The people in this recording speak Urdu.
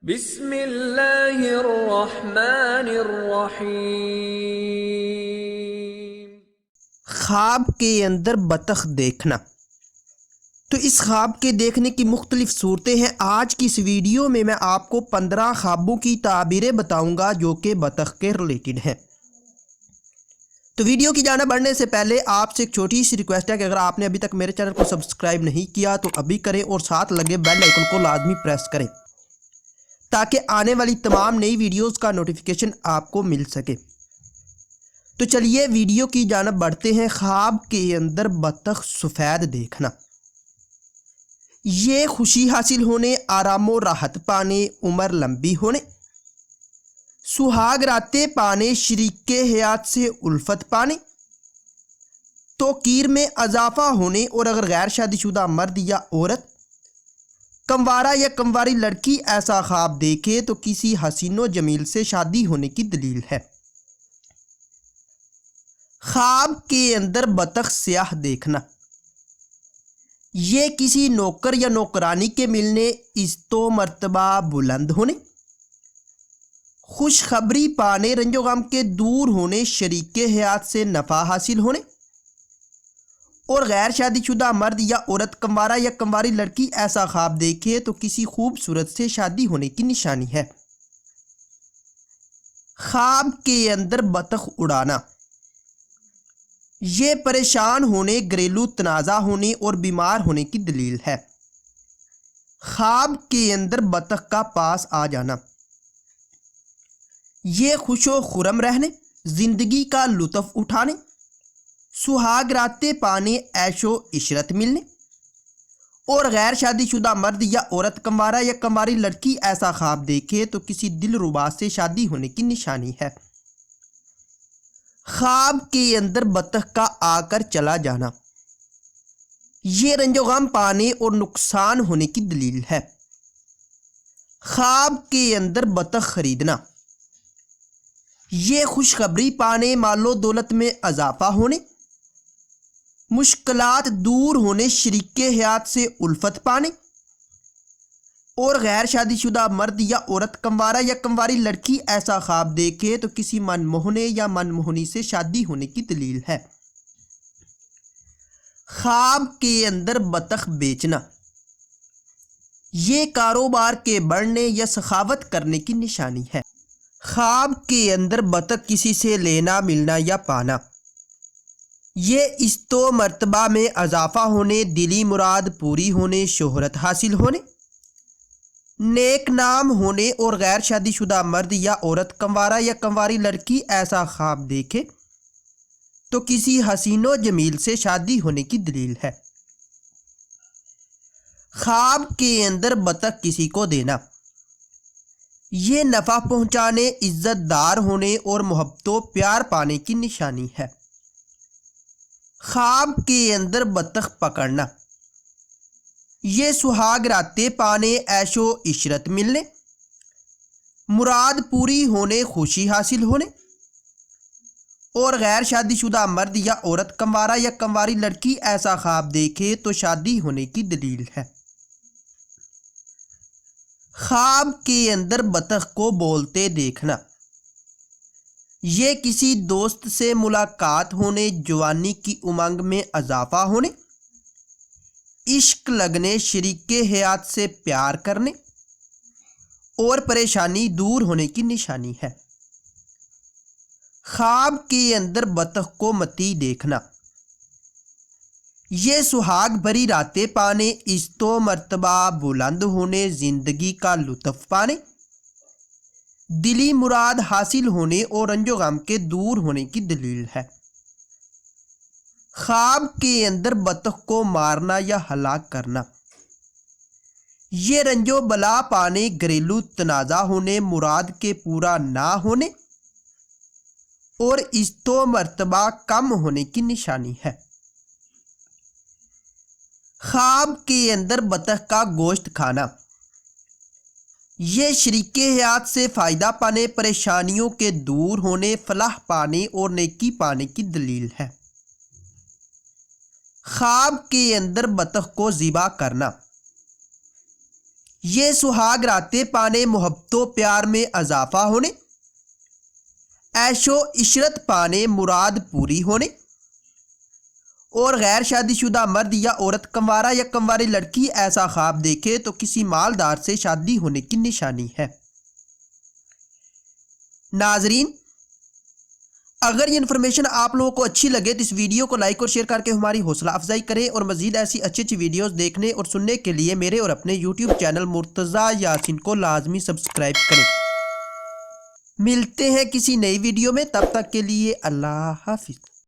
بسم اللہ الرحمن الرحیم۔ خواب کے اندر بطخ دیکھنا۔ تو اس خواب کے دیکھنے کی مختلف صورتیں ہیں۔ آج کی اس ویڈیو میں آپ کو 15 خوابوں کی تعبیریں بتاؤں گا جو کہ بطخ کے ریلیٹڈ ہیں۔ تو ویڈیو کی جانب بڑھنے سے پہلے آپ سے ایک چھوٹی سی ریکویسٹ ہے کہ اگر آپ نے ابھی تک میرے چینل کو سبسکرائب نہیں کیا تو ابھی کریں اور ساتھ لگے بیل آئیکن کو لازمی پریس کریں تاکہ آنے والی تمام نئی ویڈیوز کا نوٹیفیکیشن آپ کو مل سکے۔ تو چلیے ویڈیو کی جانب بڑھتے ہیں۔ خواب کے اندر بطخ سفید دیکھنا، یہ خوشی حاصل ہونے، آرام و راحت پانے، عمر لمبی ہونے، سہاگ راتیں پانے، شریک حیات سے الفت پانے، توقیر میں اضافہ ہونے، اور اگر غیر شادی شدہ مرد یا عورت، کموارہ یا کمواری لڑکی ایسا خواب دیکھے تو کسی حسین و جمیل سے شادی ہونے کی دلیل ہے۔ خواب کے اندر بطخ سیاہ دیکھنا، یہ کسی نوکر یا نوکرانی کے ملنے، عزت و مرتبہ بلند ہونے، خوشخبری پانے، رنج و غم کے دور ہونے، شریک حیات سے نفع حاصل ہونے، اور غیر شادی شدہ مرد یا عورت، کموارہ یا کمواری لڑکی ایسا خواب دیکھے تو کسی خوبصورت سے شادی ہونے کی نشانی ہے۔ خواب کے اندر بطخ اڑانا، یہ پریشان ہونے، گھریلو تنازع ہونے اور بیمار ہونے کی دلیل ہے۔ خواب کے اندر بطخ کا پاس آ جانا، یہ خوش و خرم رہنے، زندگی کا لطف اٹھانے، سہاگ راتیں پانے، عیش و عشرت ملنے، اور غیر شادی شدہ مرد یا عورت، کموارہ یا کمواری لڑکی ایسا خواب دیکھے تو کسی دلربا سے شادی ہونے کی نشانی ہے۔ خواب کے اندر بطخ کا آ کر چلا جانا، یہ رنج و غم پانے اور نقصان ہونے کی دلیل ہے۔ خواب کے اندر بطخ خریدنا، یہ خوشخبری پانے، مال و دولت میں اضافہ ہونے، مشکلات دور ہونے، شریک حیات سے الفت پانے، اور غیر شادی شدہ مرد یا عورت، کموارہ یا کمواری لڑکی ایسا خواب دیکھے تو کسی من موہنے یا من موہنی سے شادی ہونے کی دلیل ہے۔ خواب کے اندر بطخ بیچنا، یہ کاروبار کے بڑھنے یا سخاوت کرنے کی نشانی ہے۔ خواب کے اندر بطخ کسی سے لینا، ملنا یا پانا، یہ عزت و مرتبہ میں اضافہ ہونے، دلی مراد پوری ہونے، شہرت حاصل ہونے، نیک نام ہونے، اور غیر شادی شدہ مرد یا عورت، کموارہ یا کمواری لڑکی ایسا خواب دیکھے تو کسی حسین و جمیل سے شادی ہونے کی دلیل ہے۔ خواب کے اندر بطخ کسی کو دینا، یہ نفع پہنچانے، عزت دار ہونے اور محبت و پیار پانے کی نشانی ہے۔ خواب کے اندر بطخ پکڑنا، یہ سہاگ راتیں پانے، عیش و عشرت ملنے، مراد پوری ہونے، خوشی حاصل ہونے، اور غیر شادی شدہ مرد یا عورت، کموارہ یا کمواری لڑکی ایسا خواب دیکھے تو شادی ہونے کی دلیل ہے۔ خواب کے اندر بطخ کو بولتے دیکھنا، یہ کسی دوست سے ملاقات ہونے، جوانی کی امنگ میں اضافہ ہونے، عشق لگنے، شریک حیات سے پیار کرنے، اور پریشانی دور ہونے کی نشانی ہے۔ خواب کے اندر بطخ کو متی دیکھنا، یہ سہاگ بھری راتیں پانے، عزت و مرتبہ بلند ہونے، زندگی کا لطف پانے، دلی مراد حاصل ہونے اور رنج و غم کے دور ہونے کی دلیل ہے۔ خواب کے اندر بطخ کو مارنا یا ہلاک کرنا، یہ رنج و بلا پانے، گھریلو تنازع ہونے، مراد کے پورا نہ ہونے، اور عزت و مرتبہ کم ہونے کی نشانی ہے۔ خواب کے اندر بطخ کا گوشت کھانا، یہ شریک حیات سے فائدہ پانے، پریشانیوں کے دور ہونے، فلاح پانے اور نیکی پانے کی دلیل ہے۔ خواب کے اندر بطخ کو ذبح کرنا، یہ سہاگ راتیں پانے، محبت و پیار میں اضافہ ہونے، عیش و عشرت پانے، مراد پوری ہونے، اور غیر شادی شدہ مرد یا عورت، کنوارا یا کنواری لڑکی ایسا خواب دیکھے تو کسی مالدار سے شادی ہونے کی نشانی ہے۔ ناظرین، اگر یہ انفارمیشن آپ لوگوں کو اچھی لگے تو اس ویڈیو کو لائک اور شیئر کر کے ہماری حوصلہ افزائی کریں، اور مزید ایسی اچھی ویڈیوز دیکھنے اور سننے کے لیے میرے اور اپنے یوٹیوب چینل مرتضیٰ یاسین کو لازمی سبسکرائب کریں۔ ملتے ہیں کسی نئی ویڈیو میں، تب تک کے لیے اللہ حافظ۔